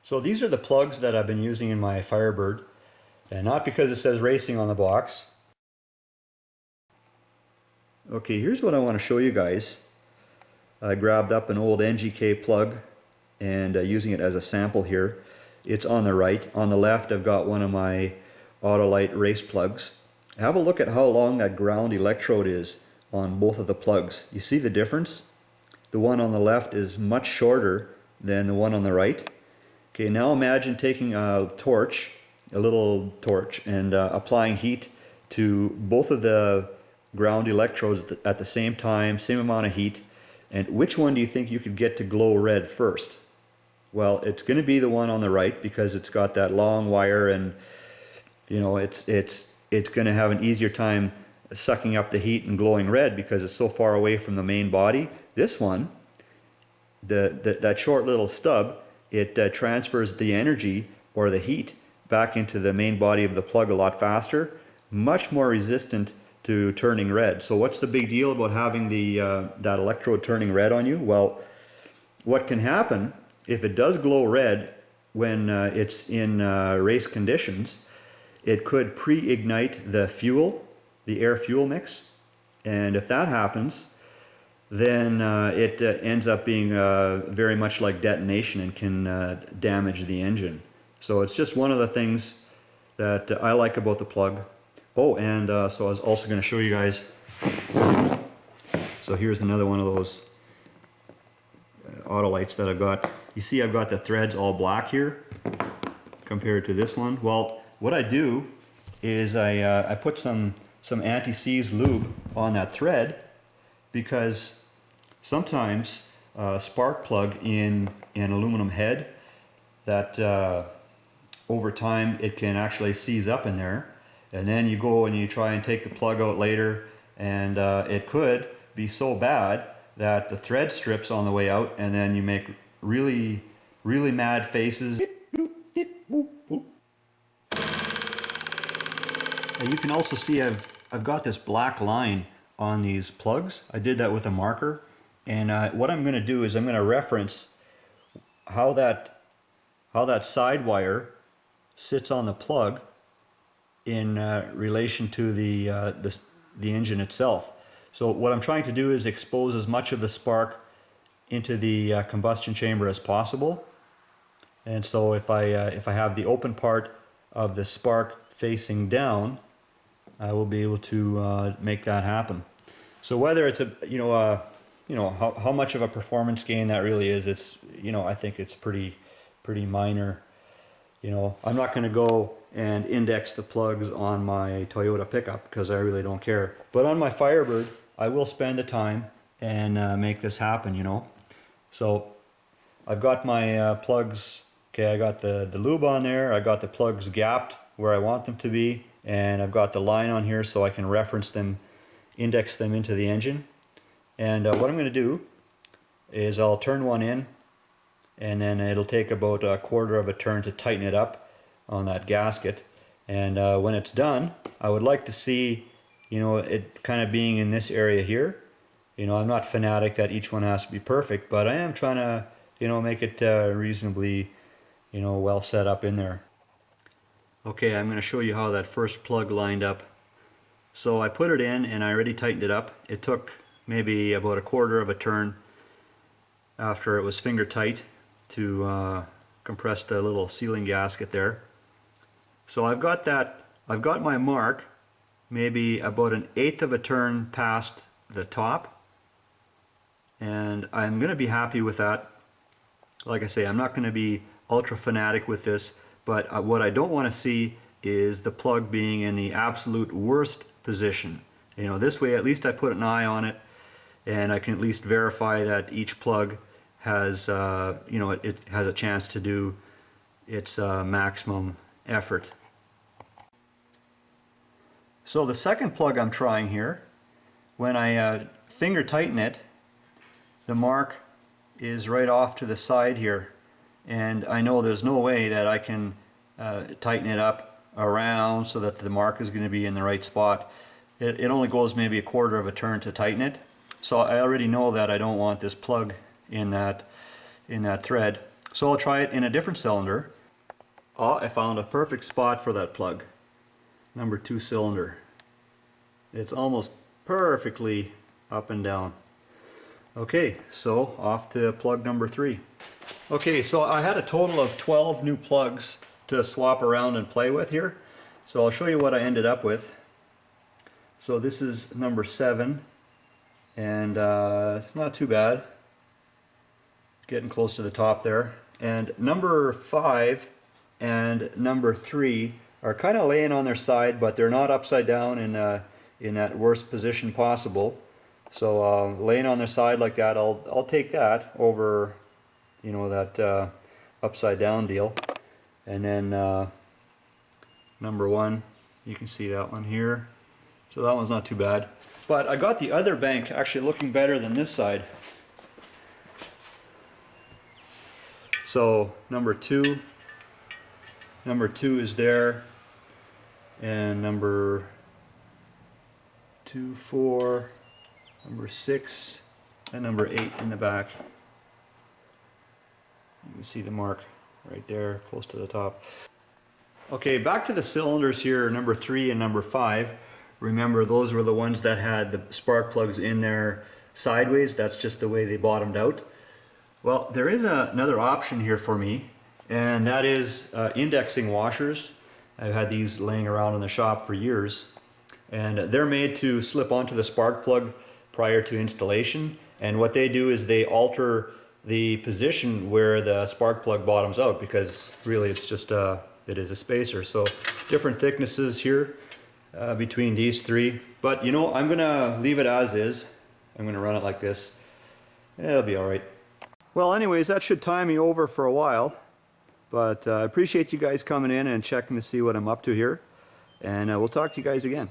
So these are the plugs that I've been using in my Firebird, and not because it says racing on the box. Okay, here's what I want to show you guys. I grabbed up an old NGK plug and using it as a sample here. It's on the right. On the left I've got one of my Autolite race plugs. Have a look at how long that ground electrode is on both of the plugs. You see the difference? The one on the left is much shorter than the one on the right. Okay, now imagine taking a torch, a little torch, and applying heat to both of the ground electrodes at the same time, same amount of heat, and which one do you think you could get to glow red first? Well, it's going to be the one on the right because it's got that long wire, and you know it's going to have an easier time sucking up the heat and glowing red because it's so far away from the main body. This one, that short little stub, it transfers the energy or the heat back into the main body of the plug a lot faster, much more resistant to turning red. So what's the big deal about having that electrode turning red on you? Well, what can happen if it does glow red when it's in race conditions, it could pre-ignite the fuel, the air-fuel mix, and if that happens, then it ends up being very much like detonation and can damage the engine. So it's just one of the things that I like about the plug. Oh, and so I was also going to show you guys, so here's another one of those Autolites that I've got. You see I've got the threads all black here compared to this one. Well, what I do is I put some anti-seize lube on that thread, because sometimes a spark plug in an aluminum head, that over time it can actually seize up in there, and then you go and you try and take the plug out later, and it could be so bad that the thread strips on the way out, and then you make really mad faces. And you can also see I've got this black line on these plugs. I did that with a marker, and what I'm going to do is I'm going to reference how that side wire sits on the plug in relation to the engine itself. So what I'm trying to do is expose as much of the spark into the combustion chamber as possible. And so if I have the open part of the spark facing down, I will be able to make that happen. So whether it's how much of a performance gain that really is, it's I think it's pretty minor. I'm not going to go and index the plugs on my Toyota pickup because I really don't care. But on my Firebird, I will spend the time and make this happen. So I've got my plugs. Okay, I got the lube on there. I got the plugs gapped where I want them to be, and I've got the line on here so I can reference them, index them into the engine. And what I'm going to do is I'll turn one in, and then it'll take about a quarter of a turn to tighten it up on that gasket. And when it's done, I would like to see it kind of being in this area here. I'm not fanatic that each one has to be perfect, but I am trying to make it reasonably well set up in there. Okay, I'm going to show you how that first plug lined up. So I put it in and I already tightened it up. It took maybe about a quarter of a turn after it was finger tight to compress the little sealing gasket there. So I've got my mark maybe about 1/8 of a turn past the top, and I'm going to be happy with that. Like I say, I'm not going to be ultra fanatic with this, but what I don't want to see is the plug being in the absolute worst position. This way at least I put an eye on it, and I can at least verify that each plug has it has a chance to do its maximum effort. So the second plug I'm trying here, when I finger tighten it, the mark is right off to the side here, and I know there's no way that I can tighten it up around so that the mark is going to be in the right spot. It only goes maybe a quarter of a turn to tighten it, so I already know that I don't want this plug in that thread. So I'll try it in a different cylinder. Oh, I found a perfect spot for that plug. Number 2 cylinder. It's almost perfectly up and down. Okay, so off to plug number 3. Okay, so I had a total of 12 new plugs to swap around and play with here. So I'll show you what I ended up with. So this is number 7, and not too bad. Getting close to the top there. And number 5 and number 3 are kind of laying on their side, but they're not upside down in that worst position possible. So laying on their side like that, I'll take that over, you know, that upside down deal. And then number 1, you can see that one here. So that one's not too bad. But I got the other bank actually looking better than this side. So number 2 is there, and number 2, 4, number 6, and number 8 in the back. You can see the mark right there, close to the top. Okay, back to the cylinders here, number 3 and number 5. Remember, those were the ones that had the spark plugs in there sideways. That's just the way they bottomed out. Well, there is another option here for me, and that is indexing washers. I've had these laying around in the shop for years, and they're made to slip onto the spark plug prior to installation. And what they do is they alter the position where the spark plug bottoms out, because really it's just it is a spacer. So different thicknesses here between these 3. But you know, I'm gonna leave it as is. I'm gonna run it like this. It'll be all right. Well, anyways, that should tie me over for a while. But I appreciate you guys coming in and checking to see what I'm up to here. And we'll talk to you guys again.